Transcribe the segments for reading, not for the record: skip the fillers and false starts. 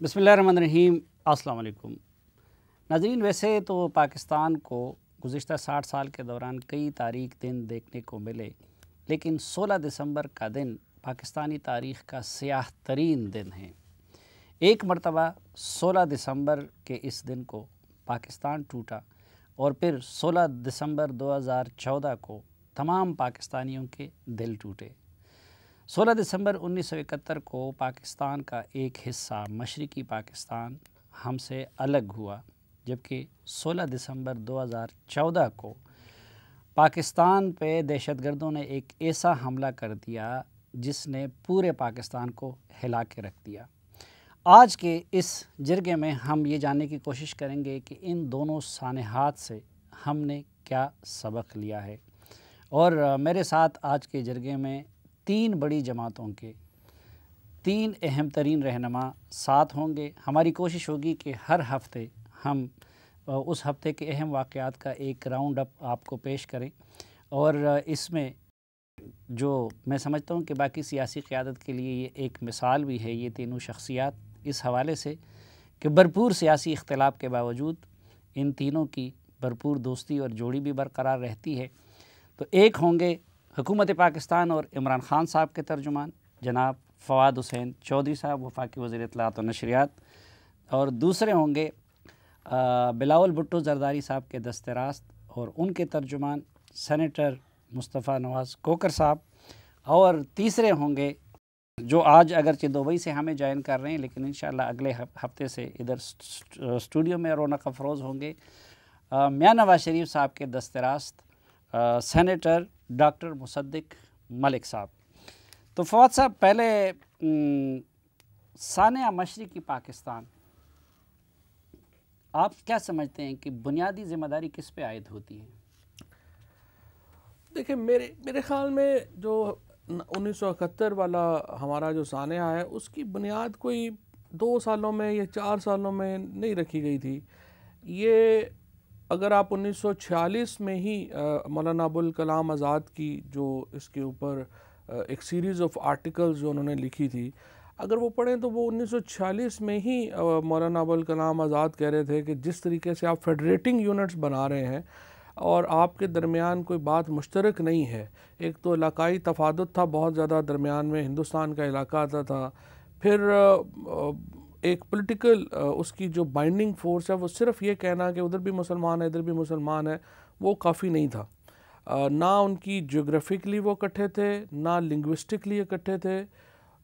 बिस्मिल्लाहिर्रहमानिर्रहीम। अस्सलाम वालेकुम नाज़रीन। वैसे तो पाकिस्तान को गुज़िश्ता 60 साल के दौरान कई तारीख़ दिन देखने को मिले, लेकिन 16 दिसंबर का दिन पाकिस्तानी तारीख़ का स्याह तरीन दिन है। एक मरतबा 16 दिसंबर के इस दिन को पाकिस्तान टूटा और फिर 16 दिसंबर 2014 को तमाम पाकिस्तानियों के दिल टूटे। 16 दिसंबर 1971 को पाकिस्तान का एक हिस्सा मशरिकी पाकिस्तान हमसे अलग हुआ, जबकि 16 दिसंबर 2014 को पाकिस्तान पे दहशतगर्दों ने एक ऐसा हमला कर दिया जिसने पूरे पाकिस्तान को हिला के रख दिया। आज के इस जरगे में हम ये जानने की कोशिश करेंगे कि इन दोनों सानहात से हमने क्या सबक लिया है। और मेरे साथ आज के जरगे में 3 बड़ी जमातों के 3 अहम तरीन रहनुमा साथ होंगे। हमारी कोशिश होगी कि हर हफ्ते हम उस हफ्ते के अहम वाक़यात का एक राउंड अप आपको पेश करें, और इसमें जो मैं समझता हूँ कि बाकी सियासी क़यादत के लिए ये एक मिसाल भी है, ये तीनों शख्सियात इस हवाले से कि भरपूर सियासी इख्तिलाफ़ के बावजूद इन तीनों की भरपूर दोस्ती और जोड़ी भी बरकरार रहती है। तो एक होंगे हुकूमत पाकिस्तान और इमरान ख़ान साहब के तर्जुमान जनाब फ़वाद हुसैन चौधरी साहब, वफ़ाकी वज़ीर इत्तलाआत और नशरियात, और दूसरे होंगे बिलावल भुट्टो ज़रदारी साहब के दस्ते रास्त और उनके तर्जुमान सेनेटर मुस्तफ़ा नवाज़ कोकर साहब, और तीसरे होंगे जो आज अगरचे दुबई से हमें ज्वाइन कर रहे हैं लेकिन इंशाअल्लाह अगले हफ्ते से इधर स्टूडियो में रौनक अफरोज़ होंगे, मियां नवाज़ शरीफ साहब के दस्ते रास्त सेनेटर डॉक्टर मुसद्दिक मलिक साहब। तो फवाद साहब, पहले सानिया मशरिकी पाकिस्तान, आप क्या समझते हैं कि बुनियादी ज़िम्मेदारी किस पे आयद होती है? देखिए, मेरे ख़्याल में जो 1971 वाला हमारा जो सानिया है उसकी बुनियाद कोई 2 सालों में या 4 सालों में नहीं रखी गई थी। ये अगर आप 1946 में ही मौलाना अबुल कलाम आज़ाद की जो इसके ऊपर एक सीरीज़ ऑफ आर्टिकल्स जो उन्होंने लिखी थी, अगर वो पढ़ें तो वो 1946 में ही मौलाना अबुल कलाम आज़ाद कह रहे थे कि जिस तरीके से आप फेडरेटिंग यूनिट्स बना रहे हैं और आपके दरमियान कोई बात मुश्तरक नहीं है, एक तो इलाकाई तफादुत था बहुत ज़्यादा, दरमियान में हिंदुस्तान का इलाका आता था, फिर एक पॉलिटिकल उसकी जो बाइंडिंग फोर्स है वो सिर्फ ये कहना कि उधर भी मुसलमान है इधर भी मुसलमान है, वो काफ़ी नहीं था। ना उनकी ज्योग्राफिकली वो इकट्ठे थे, ना लिंग्विस्टिकली इकट्ठे थे।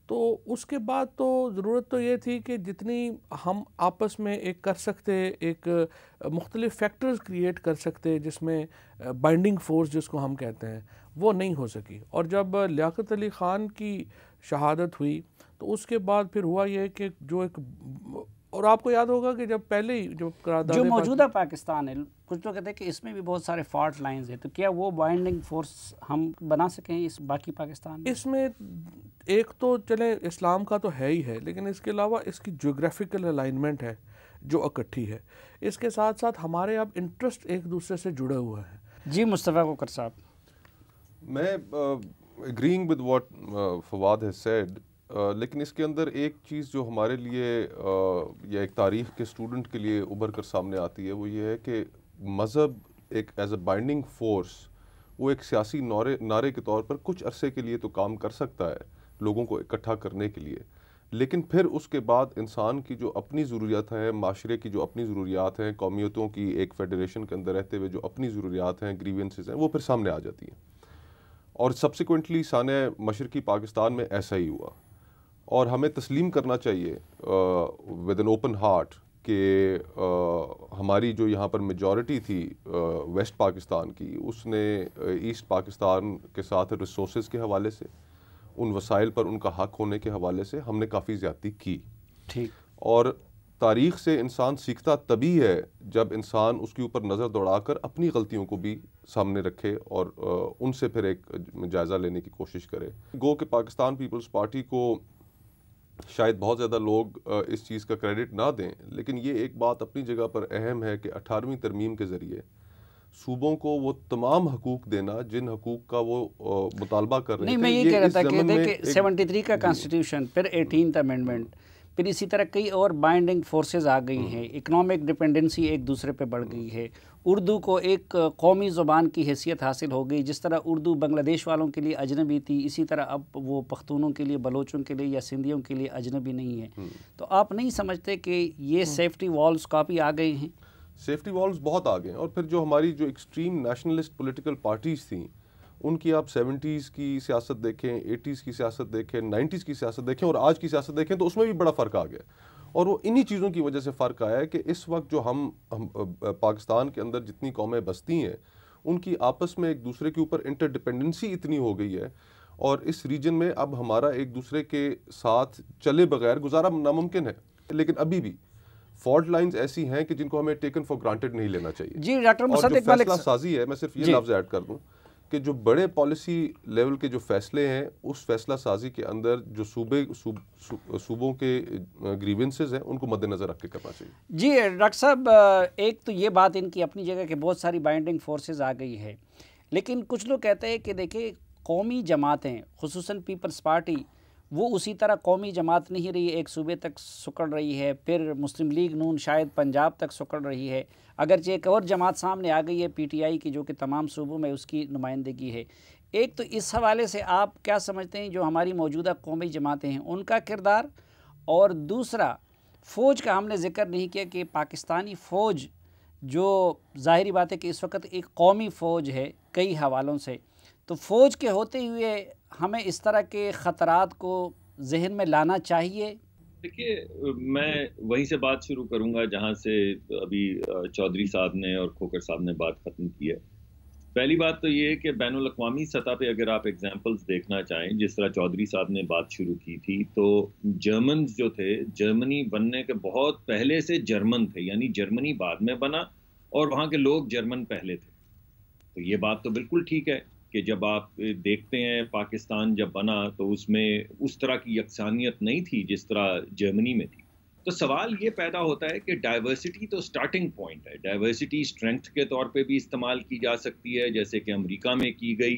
तो उसके बाद तो ज़रूरत तो ये थी कि जितनी हम आपस में एक कर सकते, एक मुख्तलिफ़ फैक्टर्स क्रिएट कर सकते जिसमें बाइंडिंग फोर्स जिसको हम कहते हैं, वो नहीं हो सकी। और जब लियाकत अली ख़ान की शहादत हुई तो उसके बाद फिर हुआ ये कि जो एक, और आपको याद होगा कि जब पहले ही जो मौजूदा पाकिस्तान है, कुछ लोग कहते हैं कि इसमें भी बहुत सारे फॉल्ट लाइंस हैं, तो क्या वो बाइंडिंग फोर्स हम बना सकें इस बाकी पाकिस्तान में? इसमें एक तो चले इस्लाम का तो है ही है, लेकिन इसके अलावा इसकी ज्योग्राफिकल अलाइनमेंट है जो इकट्ठी है। इसके साथ साथ हमारे अब इंटरेस्ट एक दूसरे से जुड़े हुए हैं। जी मुस्तफ़ा कोकर साहब। मैं agreeing with what Fawad has said, लेकिन इसके अंदर एक चीज़ जो हमारे लिए या एक तारीख़ के स्टूडेंट के लिए उभर कर सामने आती है वो ये है कि मज़हब एक एज अ बाइंडिंग फोर्स, वो एक सियासी नारे के तौर पर कुछ अरसे के लिए तो काम कर सकता है लोगों को इकट्ठा करने के लिए, लेकिन फिर उसके बाद इंसान की जो अपनी ज़रूरियात हैं, माशरे की जो अपनी ज़रूरियात हैं, कौमियतों की एक फेडरेशन के अंदर रहते हुए जो अपनी ज़रूरियात हैं, ग्रीवेंसेस हैं, वो फिर सामने आ जाती हैं। और सब्सिक्वेंटली सानिया मशरिकी पाकिस्तान में ऐसा ही हुआ, और हमें तस्लीम करना चाहिए विद एन ओपन हार्ट कि हमारी जो यहाँ पर मेजॉरिटी थी वेस्ट पाकिस्तान की, उसने ईस्ट पाकिस्तान के साथ रिसोर्सेज के हवाले से, उन वसाइल पर उनका हक होने के हवाले से हमने काफ़ी ज़्यादती की। ठीक। और तारीख़ से इंसान सीखता तभी है जब इंसान उसके ऊपर नज़र दौड़ाकर अपनी गलतियों को भी सामने रखे और उनसे फिर एक जायज़ा लेने की कोशिश करे। गो कि पाकिस्तान पीपल्स पार्टी को शायद बहुत ज़्यादा लोग इस चीज़ का क्रेडिट ना दें, लेकिन ये एक बात अपनी जगह पर अहम है कि 18वीं तरमीम के ज़रिए सूबों को वो तमाम हकूक़ देना जिन हकूक़ का वो मुतालबा कर रहे थे। नहीं, मैं ये कह रहा था कि देखिए 73 का कॉन्स्टिट्यूशन, फिर 18th अमेंडमेंट, फिर इसी तरह कई और बाइंडिंग फोर्सेस आ गई हैं, इकोनॉमिक डिपेंडेंसी एक दूसरे पे बढ़ गई है, उर्दू को एक कौमी ज़ुबान की हैसियत हासिल हो गई। जिस तरह उर्दू बांग्लादेश वालों के लिए अजनबी थी, इसी तरह अब वो पख्तूनों के लिए, बलोचों के लिए या सिंधियों के लिए अजनबी नहीं है। तो आप नहीं समझते कि ये सेफ्टी वॉल्स काफ़ी आ गए हैं? सेफ्टी वॉल्स बहुत आ गए हैं। और फिर जो हमारी जो एक्सट्रीम नेशनलिस्ट पॉलिटिकल पार्टीज़ थी, उनकी आप 70s की सियासत देखें, 80s की सियासत देखें, 90s की सियासत देखें और आज की सियासत देखें, तो उसमें भी बड़ा फ़र्क आ गया। और वो इन्हीं चीज़ों की वजह से फ़र्क आया है कि इस वक्त जो हम पाकिस्तान के अंदर जितनी कौमें बसती हैं, उनकी आपस में एक दूसरे के ऊपर इंटरडिपेंडेंसी इतनी हो गई है, और इस रीजन में अब हमारा एक दूसरे के साथ चले बगैर गुजारा नामुमकिन है। लेकिन अभी भी फॉल्ट लाइंस ऐसी हैं कि जिनको हमें टेकन फॉर ग्रांटेड नहीं लेना चाहिए। जी डॉक्टर और जो फैसला साजी है, मैं सिर्फ ये लफ्ज़ ऐड कर दूं कि जो बड़े पॉलिसी लेवल के जो फैसले हैं, उस फैसला साजी के अंदर जो सूबों के ग्रीवेंसेस हैं, उनको मद्देनज़र रख के करना चाहिए। जी डॉक्टर साहब, एक तो ये बात इनकी अपनी जगह कि बहुत सारी बाइंडिंग फोर्सेस आ गई है, लेकिन कुछ लोग कहते हैं कि देखिए कौमी जमातें, खुसूसन पीपल्स पार्टी, वो उसी तरह कौमी जमात नहीं रही, एक सूबे तक सुकड़ रही है, फिर मुस्लिम लीग नून शायद पंजाब तक सुकड़ रही है, अगरचे एक और जमात सामने आ गई है PTI की, जो कि तमाम सूबों में उसकी नुमाइंदगी है। एक तो इस हवाले से आप क्या समझते हैं जो हमारी मौजूदा कौमी जमातें हैं उनका किरदार, और दूसरा फ़ौज का हमने ज़िक्र नहीं किया कि पाकिस्तानी फ़ौज जो ज़ाहिरी बात है कि इस वक्त एक कौमी फ़ौज है कई हवालों से, तो फ़ौज के होते हुए हमें इस तरह के ख़तरात को जहन में लाना चाहिए। देखिए, मैं वहीं से बात शुरू करूंगा जहां से अभी चौधरी साहब ने और खोकर साहब ने बात ख़त्म की है। पहली बात तो ये है कि बैनुल अक़वामी सतह पे अगर आप एग्जांपल्स देखना चाहें, जिस तरह चौधरी साहब ने बात शुरू की थी, तो जर्मन्स जो थे, जर्मनी बनने के बहुत पहले से जर्मन थे, यानी जर्मनी बाद में बना और वहाँ के लोग जर्मन पहले थे। तो ये बात तो बिल्कुल ठीक है कि जब आप देखते हैं पाकिस्तान जब बना तो उसमें उस तरह की यकसानियत नहीं थी जिस तरह जर्मनी में थी। तो सवाल ये पैदा होता है कि डाइवर्सिटी तो स्टार्टिंग पॉइंट है, डाइवर्सिटी स्ट्रेंथ के तौर पे भी इस्तेमाल की जा सकती है, जैसे कि अमेरिका में की गई।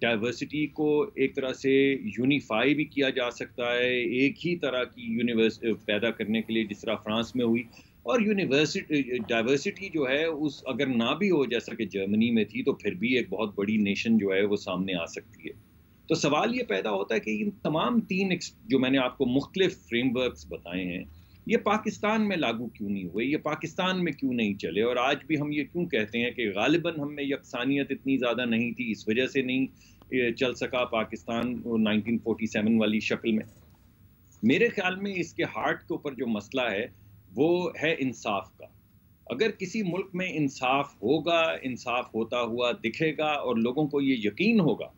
डाइवर्सिटी को एक तरह से यूनिफाई भी किया जा सकता है, एक ही तरह की यूनिवर्स पैदा करने के लिए, जिस तरह फ्रांस में हुई। और डाइवर्सिटी जो है उस अगर ना भी हो जैसा कि जर्मनी में थी, तो फिर भी एक बहुत बड़ी नेशन जो है वो सामने आ सकती है। तो सवाल ये पैदा होता है कि इन तमाम तीन जो मैंने आपको मुख्तलिफ फ्रेमवर्क्स बताए हैं, ये पाकिस्तान में लागू क्यों नहीं हुए, ये पाकिस्तान में क्यों नहीं चले, और आज भी हम ये क्यों कहते हैं कि गालिबन हम में यकसानियत इतनी ज़्यादा नहीं थी, इस वजह से नहीं चल सका पाकिस्तान 1947 वाली शक्ल में। मेरे ख्याल में इसके हार्ट के ऊपर जो मसला है वो है इंसाफ का। अगर किसी मुल्क में इंसाफ होगा, इंसाफ होता हुआ दिखेगा और लोगों को ये यकीन होगा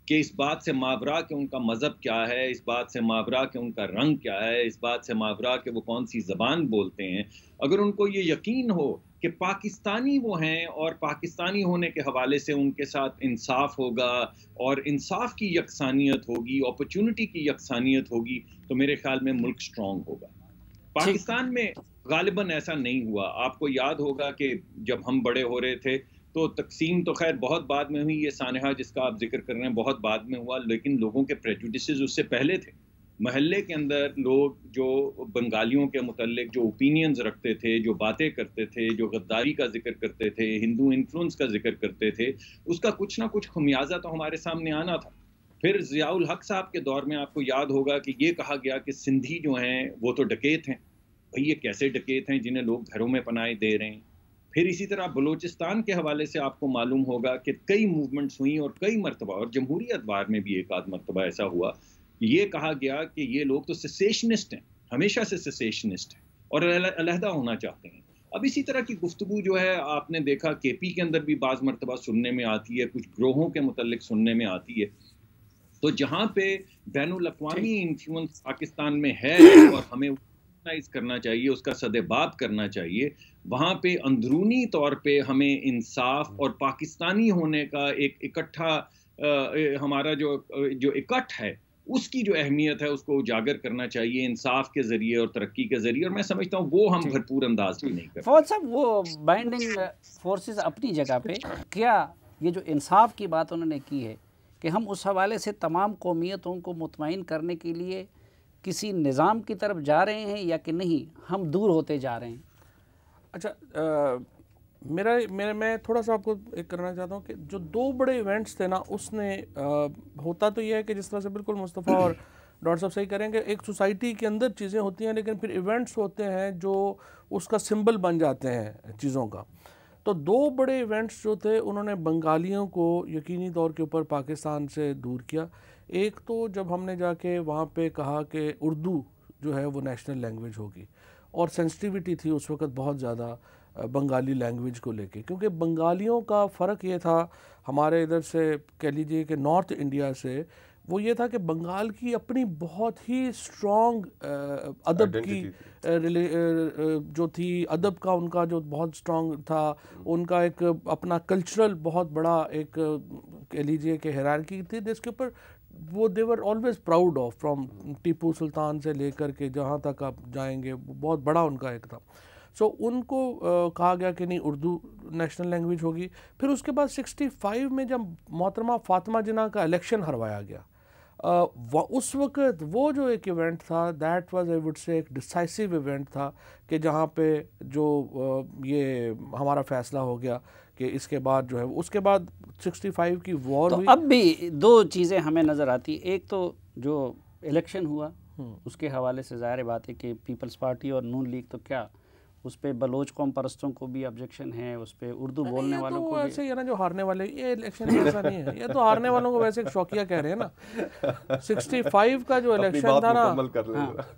कि इस बात से मावरा कि उनका मज़हब क्या है, इस बात से मावरा कि उनका रंग क्या है, इस बात से मावरा कि वो कौन सी ज़बान बोलते हैं, अगर उनको ये यकीन हो कि पाकिस्तानी वो हैं और पाकिस्तानी होने के हवाले से उनके साथ इंसाफ होगा और इंसाफ की यकसानियत होगी, अपॉर्चुनिटी की यकसानियत होगी, तो मेरे ख्याल में मुल्क स्ट्रॉन्ग होगा। पाकिस्तान में गालिबन ऐसा नहीं हुआ। आपको याद होगा कि जब हम बड़े हो रहे थे तो तकसीम तो खैर बहुत बाद में हुई, ये सानहा जिसका आप जिक्र कर रहे हैं बहुत बाद में हुआ, लेकिन लोगों के प्रेजुडिसेस उससे पहले थे। महल्ले के अंदर लोग जो बंगालियों के मुतल्लिक जो ओपिनियंस रखते थे, जो बातें करते थे, जो गद्दारी का जिक्र करते थे, हिंदू इन्फ्लुएंस का जिक्र करते थे, उसका कुछ ना कुछ खमियाजा तो हमारे सामने आना था। फिर ज़ियाउल हक साहब के दौर में आपको याद होगा कि ये कहा गया कि सिंधी जो हैं वो तो डकैत हैं। भाई ये कैसे डकैत हैं जिन्हें लोग घरों में पनाहे दे रहे हैं। फिर इसी तरह बलूचिस्तान के हवाले से आपको मालूम होगा कि कई मूवमेंट्स हुई और कई मरतबा, और जमहूरी अखबार में भी एक आध मरतबा ऐसा हुआ, ये कहा गया कि ये लोग तो सेसेशनिस्ट हैं, हमेशा से सेसेशनिस्ट हैं और अलहदा होना चाहते हैं। अब इसी तरह की गुफ्तगू जो है आपने देखा KP के अंदर भी बाज़ मरतबा सुनने में आती है, कुछ ग्रोहों के मुतल्लिक सुनने में आती है। तो जहाँ पे बैनुल अक़वामी इन्फ्लुएंस पाकिस्तान में है और हमें करना चाहिए, उसका सदेबाब करना चाहिए, वहाँ पे अंदरूनी तौर पे हमें इंसाफ और पाकिस्तानी होने का एक इकट्ठा हमारा जो इकट्ठ है उसकी जो अहमियत है उसको उजागर करना चाहिए इंसाफ के ज़रिए और तरक्की के ज़रिए, और मैं समझता हूँ वो हम भरपूर अंदाज में नहीं करते। फौज साहब, वो बाइंडिंग फोर्सेस अपनी जगह पे, क्या ये जो इंसाफ की बात उन्होंने की है कि हम उस हवाले से तमाम कौमियतों को मुतमईन करने के लिए किसी निज़ाम की तरफ जा रहे हैं या कि नहीं, हम दूर होते जा रहे हैं? अच्छा, मैं थोड़ा सा आपको एक करना चाहता हूँ कि जो दो बड़े इवेंट्स थे ना, उसने होता तो ये है कि जिस तरह से बिल्कुल मुस्तफ़ा और डॉक्टर साहब सही करेंगे, एक सोसाइटी के अंदर चीज़ें होती हैं, लेकिन फिर इवेंट्स होते हैं जो उसका सिंबल बन जाते हैं चीज़ों का। तो दो बड़े इवेंट्स जो थे, उन्होंने बंगालियों को यकीनी तौर के ऊपर पाकिस्तान से दूर किया। एक तो जब हमने जाके वहाँ पे कहा कि उर्दू जो है वो नेशनल लैंग्वेज होगी, और सेंसिटिविटी थी उस वक्त बहुत ज़्यादा बंगाली लैंग्वेज को लेके, क्योंकि बंगालियों का फ़र्क ये था हमारे इधर से, कह लीजिए कि नॉर्थ इंडिया से, वो ये था कि बंगाल की अपनी बहुत ही स्ट्रॉन्ग अदब की जो थी, अदब का उनका जो बहुत स्ट्रॉन्ग था, उनका एक अपना कल्चरल बहुत बड़ा एक कह लीजिए कि हायरार्की थी जिसके ऊपर वो they were always proud of, from Tipu Sultan से लेकर के जहाँ तक आप जाएंगे, बहुत बड़ा उनका एक था। सो उनको कहा गया कि नहीं, उर्दू नेशनल लैंग्वेज होगी। फिर उसके बाद 65 में जब मोहतरमा फातिमा जिन्ना का इलेक्शन हरवाया गया, उस वक्त वो जो एक इवेंट था, that was I would say एक डिसाइसिव इवेंट था कि जहाँ पे जो ये हमारा फैसला हो गया कि इसके बाद जो है, उसके बाद 65 की वॉर हुई। अब भी दो चीज़ें हमें नज़र आती, एक तो जो इलेक्शन हुआ उसके हवाले से ज़ाहिर बात है कि पीपल्स पार्टी और नून लीग तो क्या, उस पर बलोच कौम परस्तों को भी ऑब्जेक्शन है, उस पर उर्दू बोलने वालों को भी। ऐसे ही है ना, जो हारने वाले, ये इलेक्शन ऐसा नहीं है, ये तो हारने वालों को वैसे एक शौकिया कह रहे हैं ना। 65 का जो इलेक्शन था ना,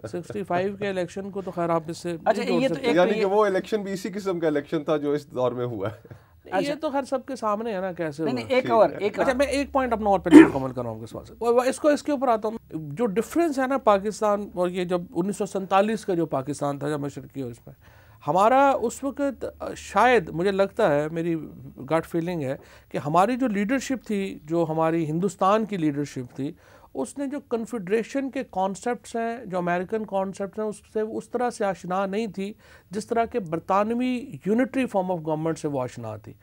65 के इलेक्शन को तो खैर आप इससे अच्छा, ये तो यानी कि वो इलेक्शन भी इसी किस्म का इलेक्शन था जो इस दौर में हुआ है। ये तो खैर सबके सामने है ना कैसे नहीं, एक और अच्छा, मैं एक पॉइंट अपना और पहले मुकम्मल कर रहा हूँ इसको, इसके ऊपर आता हूँ। जो डिफरेंस है ना पाकिस्तान और ये जब 1947 का जो पाकिस्तान था, जब मशरकी, और इसमें हमारा उस वक्त शायद मुझे लगता है, मेरी गट फीलिंग है कि हमारी जो लीडरशिप थी, जो हमारी हिंदुस्तान की लीडरशिप थी, उसने जो कन्फेडरेशन के कॉन्सेप्ट्स हैं, जो अमेरिकन कॉन्सेप्ट्स हैं, उससे उस तरह से आशना नहीं थी जिस तरह के बरतानवी यूनिटरी फॉर्म ऑफ गवर्नमेंट से वो आशना थी।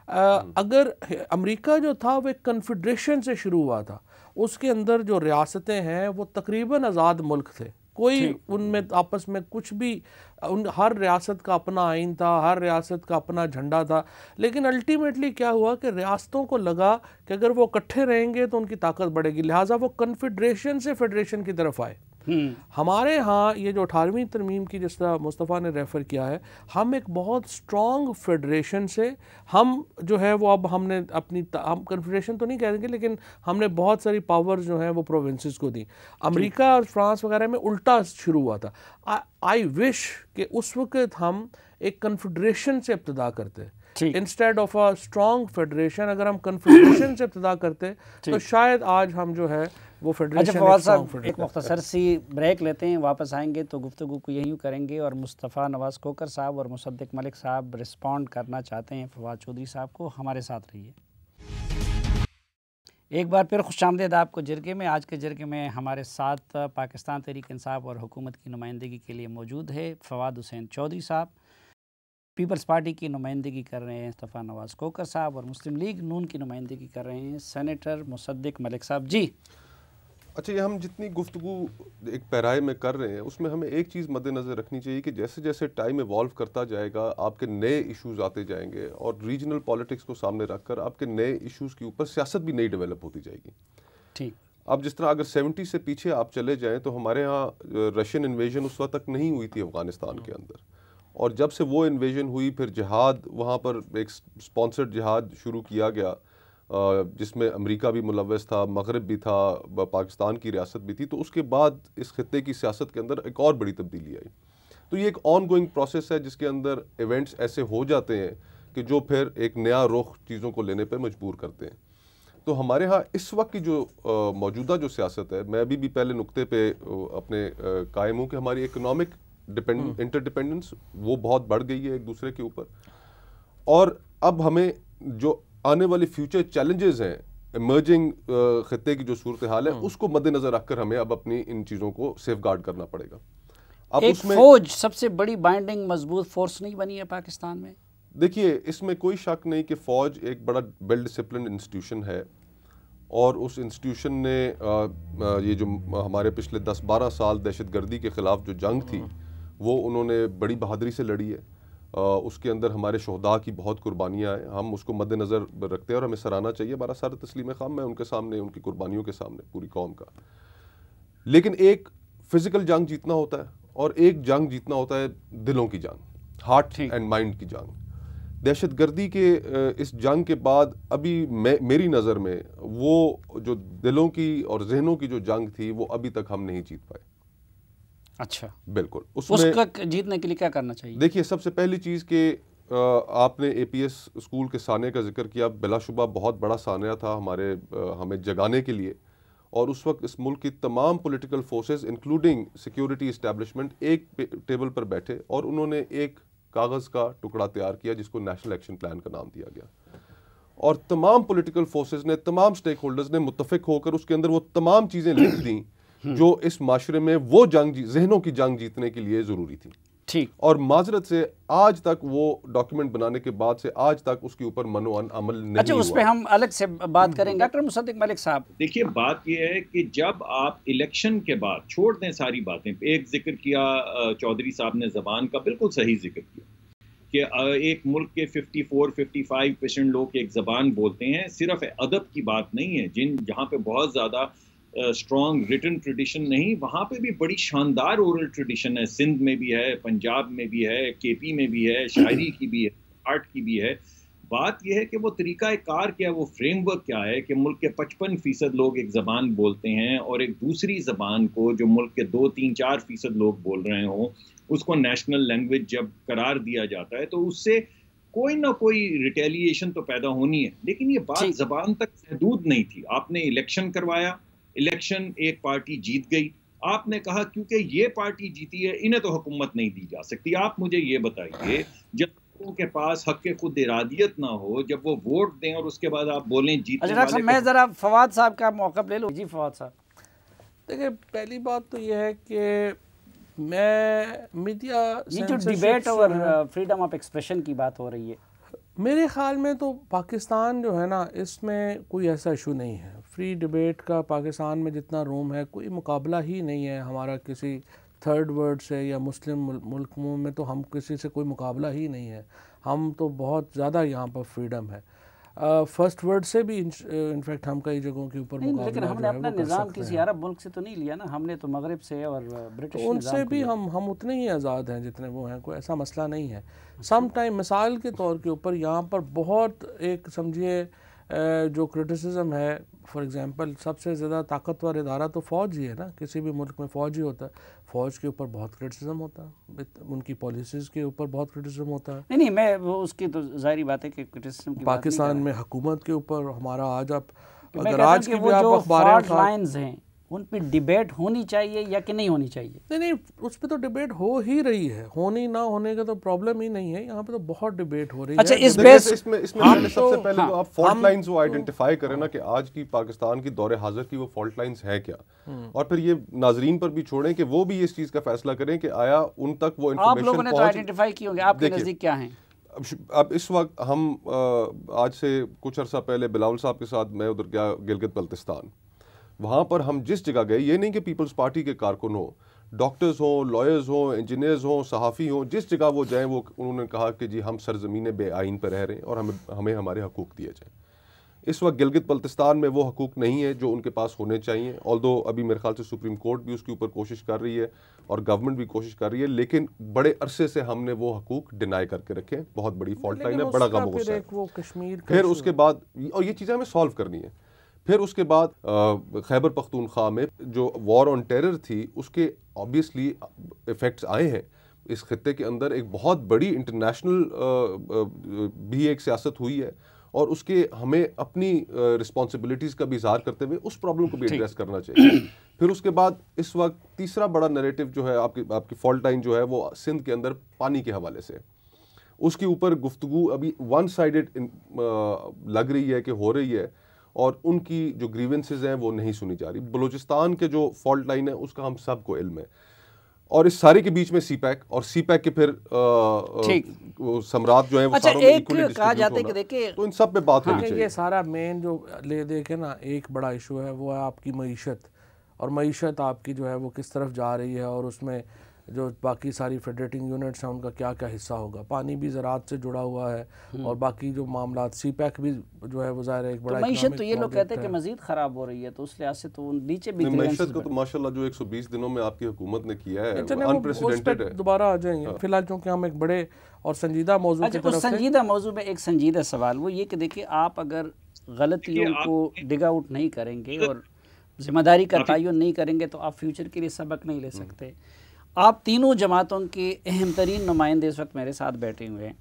अगर अमेरिका जो था वो एक कन्फेडरेशन से शुरू हुआ था, उसके अंदर जो रियासतें हैं वो तकरीबन आज़ाद मुल्क थे, कोई उनमें आपस में कुछ भी, हर रियासत का अपना आइन था, हर रियासत का अपना झंडा था। लेकिन अल्टीमेटली क्या हुआ कि रियासतों को लगा कि अगर वो इकट्ठे रहेंगे तो उनकी ताकत बढ़ेगी, लिहाजा वो कन्फेडरेशन से फेडरेशन की तरफ आए। हमारे यहाँ ये जो 18वीं तरमीम की जिस तरह मुस्तफ़ा ने रेफ़र किया है, हम एक बहुत स्ट्रॉन्ग फेडरेशन से, हम जो है वो अब हमने अपनी, हम कन्फेडरेशन तो नहीं कहेंगे, लेकिन हमने बहुत सारी पावर्स जो हैं वो प्रोविंसेस को दी। अमेरिका और फ्रांस वगैरह में उल्टा शुरू हुआ था। आई विश कि उस वक्त हम एक कन्फेडरेशन से इब्तिदा करते instead of a strong federation. अगर हम कन्फेडरेशन से इब्तिदा करते तो शायद आज हम जो है वो फेडरेशन। अच्छा फवाद साहब, एक मुख्तसर सी ब्रेक लेते हैं, वापस आएंगे तो गुफ्तगू को यहीं करेंगे और मुस्तफ़ा नवाज़ खोकर साहब और मुसद्दिक मलिक साहब रिस्पॉन्ड करना चाहते हैं फवाद चौधरी साहब को। हमारे साथ रहिए। एक बार फिर खुशामदीद आपको जरगे में। आज के जरगे में हमारे साथ पाकिस्तान तहरीक इंसाफ और हुकूमत की नुमाइंदगी के लिए मौजूद है फवाद हुसैन चौधरी साहब, पीपल्स पार्टी की नुमाइंदगी कर रहे हैं मुस्तफ़ा नवाज़ खोकर साहब, और मुस्लिम लीग नून की नुमाइंदगी कर रहे हैं सेनेटर मुसद्दिक मलिक साहब। जी अच्छा, ये हम जितनी गुफ्तगू एक पैराए में कर रहे हैं, उसमें हमें एक चीज़ मद्देनज़र रखनी चाहिए कि जैसे जैसे टाइम इवॉल्व करता जाएगा, आपके नए इश्यूज़ आते जाएंगे और रीजनल पॉलिटिक्स को सामने रखकर आपके नए इश्यूज़ के ऊपर सियासत भी नई डेवलप होती जाएगी। ठीक, अब जिस तरह अगर 70 से पीछे आप चले जाएँ तो हमारे यहाँ रशियन इन्वेजन उस वक्त तक नहीं हुई थी अफ़गानिस्तान के अंदर, और जब से वो इन्वेजन हुई फिर जिहाद, वहाँ पर एक स्पॉन्सर्ड जिहाद शुरू किया गया जिसमें अमेरिका भी मुलव्वस था, मगरब भी था, पाकिस्तान की रियासत भी थी। तो उसके बाद इस खित्ते की सियासत के अंदर एक और बड़ी तब्दीली आई। तो ये एक ऑन गोइंग प्रोसेस है जिसके अंदर इवेंट्स ऐसे हो जाते हैं कि जो फिर एक नया रुख चीज़ों को लेने पर मजबूर करते हैं। तो हमारे यहाँ इस वक्त की जो मौजूदा जो सियासत है, मैं अभी भी पहले नुक्ते पे अपने कायम हूँ कि हमारी इकोनॉमिक इंटरडिपेंडेंस वो बहुत बढ़ गई है एक दूसरे के ऊपर, और अब हमें जो आने वाले फ्यूचर चैलेंजेस हैं, इमर्जिंग खित्ते की जो सूरत हाल है, उसको मद्देनजर रखकर हमें अब अपनी इन चीज़ों को सेफगार्ड करना पड़ेगा। अब एक फौज सबसे बड़ी बाइंडिंग मजबूत फोर्स नहीं बनी है पाकिस्तान में? देखिए, इसमें कोई शक नहीं कि फ़ौज एक बड़ा वेल डिसिप्लिन इंस्टीट्यूशन है और उस इंस्टीट्यूशन ने ये जो हमारे पिछले 10-12 साल दहशतगर्दी के ख़िलाफ़ जो जंग थी वो उन्होंने बड़ी बहादुरी से लड़ी है। उसके अंदर हमारे शहदा की बहुत कुर्बानियाँ हैं, हम उसको मद्देनज़र रखते हैं और हमें सराहना चाहिए। हमारा सर तस्लीम खाम मैं उनके सामने, उनकी कुर्बानियों के सामने पूरी कौम का। लेकिन एक फ़िज़िकल जंग जीतना होता है और एक जंग जीतना होता है दिलों की जंग, हार्ट एंड माइंड की जंग। दहशतगर्दी के इस जंग के बाद अभी मेरी नज़र में वो जो दिलों की और जहनों की जो जंग थी वो अभी तक हम नहीं जीत पाए। अच्छा, बिल्कुल। उसका जीतने के लिए क्या करना चाहिए? देखिए, सबसे पहली चीज़ कि आपने एपीएस स्कूल के साने का जिक्र किया, बिलाशुबा बहुत बड़ा सानिया था हमें जगाने के लिए। और उस वक्त इस मुल्क की तमाम political forces including security establishment एक टेबल पर बैठे और उन्होंने एक कागज़ का टुकड़ा तैयार किया जिसको नेशनल एक्शन प्लान का नाम दिया गया। और तमाम पॉलिटिकल फोर्सेस ने, तमाम स्टेक होल्डर्स ने मुत्तफिक होकर उसके अंदर वो तमाम चीज़ें लिख दी जो इस माशरे में वो जहनों की जंग जीतने के लिए ज़रूरी थी। ठीक। और माजरत से आज तक वो डॉक्यूमेंट बनाने के बाद से आज तक उसके ऊपर मनोअन अमल नहीं हुआ। अच्छा, उस पर हम अलग से बात करेंगे। डॉक्टर मुसद्दिक मलिक साहब, देखिए, बात यह है कि जब आप इलेक्शन के बाद छोड़ दें सारी बातें, एक जिक्र किया चौधरी साहब ने ज़बान का, बिल्कुल सही जिक्र किया कि एक मुल्क के 54-55% लोग एक ज़बान बोलते हैं। सिर्फ अदब की बात नहीं है, जहाँ पे बहुत ज़्यादा स्ट्रॉन्ग रिटन ट्रेडिशन नहीं, वहाँ पे भी बड़ी शानदार ओरल ट्रेडिशन है। सिंध में भी है, पंजाब में भी है, केपी में भी है, शायरी की भी है, आर्ट की भी है। बात यह है कि वो तरीका कार क्या है, वो फ्रेमवर्क क्या है कि मुल्क के 55% लोग एक ज़बान बोलते हैं और एक दूसरी ज़बान को जो मुल्क के 2-3-4% लोग बोल रहे हों उसको नेशनल लैंग्वेज जब करार दिया जाता है तो उससे कोई ना कोई रिटेलिएशन तो पैदा होनी है। लेकिन ये बात ज़बान तक महदूद नहीं थी। आपने इलेक्शन करवाया, इलेक्शन एक पार्टी जीत गई, आपने कहा क्योंकि ये पार्टी जीती है इन्हें तो हुकूमत नहीं दी जा सकती। आप मुझे ये बताइए, जब लोगों के पास हक के खुद इरादियत ना हो, जब वो वोट दें और उसके बाद आप बोलें जीतने वाले। अच्छा, मैं ज़रा फवाद साहब का मौका ले लूँ। जी फवाद साहब, देखिए, पहली बात तो ये है कि मैं मीडिया ये जो डिबेट और फ्रीडम ऑफ एक्सप्रेशन की बात हो रही है, मेरे ख्याल में तो पाकिस्तान जो है ना, इसमें कोई ऐसा इशू नहीं है। फ्री डिबेट का पाकिस्तान में जितना रूम है, कोई मुकाबला ही नहीं है हमारा किसी थर्ड वर्ल्ड से या मुस्लिम मुल्कों में। तो हम किसी से कोई मुकाबला ही नहीं है। हम तो बहुत ज़्यादा यहाँ पर फ्रीडम है। फर्स्ट वर्ड से भी इनफैक्ट हम कई जगहों के ऊपर मुकाबला, लेकिन हमने अपना निज़ाम किसी अरब मुल्क से तो नहीं लिया ना, हमने तो मगरिब से और ब्रिटिश तो उनसे भी हम उतने ही आज़ाद हैं जितने वो हैं, कोई ऐसा मसला नहीं है। सम टाइम मिसाल के तौर के ऊपर यहाँ पर बहुत एक समझिए जो क्रिटिसिज्म है, फॉर एग्जांपल सबसे ज़्यादा ताकतवर इदारा तो फ़ौज ही है ना, किसी भी मुल्क में फ़ौज ही होता है। फ़ौज के ऊपर बहुत क्रिटिसिज्म होता है, उनकी पॉलिसीज़ के ऊपर बहुत क्रिटिसिज्म होता है। नहीं, मैं वो उसकी तो ज़ाहिर बात है कि क्रिटिसिज्म की पाकिस्तान में हुकूमत के ऊपर हमारा आज आप अगर आज की भी आप अखबार लाइन्स हैं उन पर डिबेट होनी चाहिए या कि नहीं होनी चाहिए? नहीं, उस पर तो डिबेट हो ही रही है। होनी ना होने का तो प्रॉब्लम ही नहीं है, यहाँ पे तो बहुत डिबेट हो रही है। अच्छा, इसमें सबसे पहले तो आप फॉल्ट लाइंस वो आइडेंटिफाई करें ना कि आज की पाकिस्तान की दौरे हाजिर की वो फॉल्ट लाइंस है क्या, और फिर ये नाजरीन पर भी छोड़ें कि वो भी इस चीज़ का फैसला करें कि आया उन तक वो आप लोगों ने तो आइडेंटिफाई की होंगे, आपके नज़दीक क्या हैं? अब इस वक्त हम आज से कुछ अर्सा पहले बिलावल साहब के साथ मैं उधर गया गिलगित बल्तिस्तान। वहाँ पर हम जिस जगह गए, ये नहीं कि पीपल्स पार्टी के कारकुन हो, डॉक्टर्स हों, लॉयर्स हों, इंजीनियर्स हों, सहाफ़ी हों, जिस जगह वो जाएं वो उन्होंने कहा कि जी हम सरज़मीन बेआइन पर रह रहे हैं और हमें हमारे हकूक़ दिए जाएँ। इस वक्त गिलगित बल्तिस्तान में वो हकूक़ नहीं है जो उनके पास होने चाहिए। ऑल्दो अभी मेरे ख्याल से सुप्रीम कोर्ट भी उसके ऊपर कोशिश कर रही है और गवर्नमेंट भी कोशिश कर रही है, लेकिन बड़े अरसे से हमने वो हकूक़ डिनाई करके रखे। बहुत बड़ी फॉल्ट लाइन है, बड़ा गम गुस्सा है। फिर उसके बाद, और ये चीज़ें हमें सॉल्व करनी है। फिर उसके बाद खैबर पख्तूनख्वा में जो वॉर ऑन टेरर थी उसके ऑब्वियसली इफ़ेक्ट्स आए हैं। इस खित्ते के अंदर एक बहुत बड़ी इंटरनेशनल भी एक सियासत हुई है और उसके हमें अपनी रिस्पॉन्सिबिलिटीज़ का भी इज़हार करते हुए उस प्रॉब्लम को भी एड्रेस करना चाहिए। फिर उसके बाद इस वक्त तीसरा बड़ा नैरेटिव जो है आपकी फॉल्ट लाइन जो है वो सिंध के अंदर पानी के हवाले से, उसके ऊपर गुफ्तगू अभी वन साइडेड लग रही है कि हो रही है और उनकी जो ग्रीवेंसेस हैं वो नहीं सुनी जा रही। बलूचिस्तान के जो फॉल्ट लाइन है उसका हम सबको इल्म है और इस सारे के बीच में सीपैक और सीपैक के फिर वो सम्राट जो है वो अच्छा, सारों में एक इक्वली कहा जाता है कि देखिए तो इन सब पे बात होनी चाहिए। ये सारा मेन जो ले देखे ना एक बड़ा इशू है वो है आपकी मईशत, और मईशत आपकी जो है वो किस तरफ जा रही है, और उसमें जो बाकी सारी फेडरेटिंग यूनिट्स हैं उनका क्या क्या हिस्सा होगा। पानी भी ज़राअत से जुड़ा हुआ है और बाकी जो मामला सीपैक भी जो है वो ज़ाहिर है एक बड़ा मईशत तो ये लोग कहते हैं कि मज़ीद ख़राब हो रही है, तो उस लिहाज से तो नीचे भी मईशत को तो माशाल्लाह जो 120 दिनों में आपकी हुकूमत ने किया है अनप्रेसिडेंटेड है। दोबारा आ जाएंगे फिलहाल क्योंकि हम एक बड़े और संजीदा मौजू की तरफ संजीदा मौजू में एक संजीदा सवाल वो ये कि देखिए आप अगर गलतियों को डिग आउट नहीं करेंगे और जिम्मेदारी का तयन नहीं करेंगे तो आप फ्यूचर के लिए सबक नहीं ले सकते। आप तीनों जमातों के अहम तरीन नुमाइंदे इस वक्त मेरे साथ बैठे हुए हैं।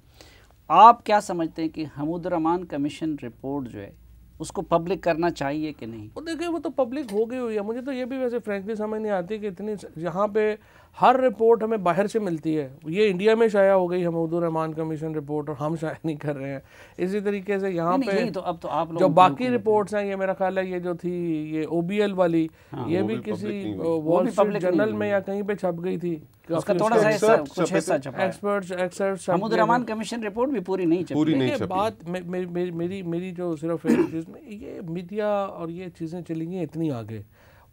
आप क्या समझते हैं कि हमीदुर्रहमान कमीशन रिपोर्ट जो है उसको पब्लिक करना चाहिए कि नहीं? वो देखिए वो तो पब्लिक हो गई हुई है। मुझे तो ये भी वैसे फ्रैंकली समझ नहीं आती कि इतनी यहाँ पे हर रिपोर्ट हमें बाहर से मिलती है। ये इंडिया में शाया हो गई हमीदुर्रहमान कमीशन रिपोर्ट और हम शाया नहीं कर रहे हैं। इसी तरीके से यहाँ पे तो अब तो आप जो बाकी रिपोर्ट्स हैं, ये मेरा ख्याल है ये जो थी ये OBL वाली, ये भी किसी वॉल स्ट्रीट जर्नल में या कहीं पे छप गई थी। उसका थोड़ा सा कुछ हिस्सा छपा है। एक्सपर्ट्स हमीदुर्रहमान कमीशन रिपोर्ट भी पूरी नहीं छपी। बात मेरी जो सिर्फ एक चीज़ में ये मीडिया और ये चीज़ें चली गई इतनी आगे,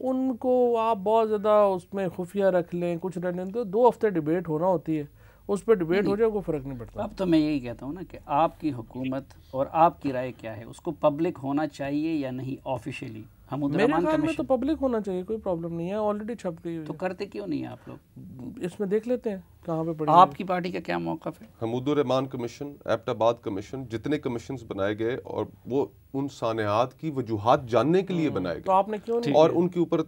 उनको आप बहुत ज़्यादा उसमें खुफिया रख लें, कुछ रहने तो 2 हफ्ते डिबेट होना होती है, उस पर डिबेट हो जाए कोई फ़र्क नहीं पड़ता। अब तो मैं यही कहता हूँ ना कि आपकी हुकूमत और आपकी राय क्या है, उसको पब्लिक होना चाहिए या नहीं ऑफिशियली? मेरे ख्याल में तो पब्लिक होना चाहिए, कोई प्रॉब्लम नहीं है, ऑलरेडी छप गई है। तो करते क्यों नहीं है आप लोग? इसमें देख लेते हैं कहाँ पे पड़ी। आपकी पार्टी का क्या मौक़िफ़ है? हमीदुर्रहमान कमीशन, एबटाबाद कमीशन, जितने कमीशंस बनाए गए और वो उन सानेहात की वजूहात जानने के लिए बनाए गए, तो आपने क्यों नहीं? और उनके ऊपर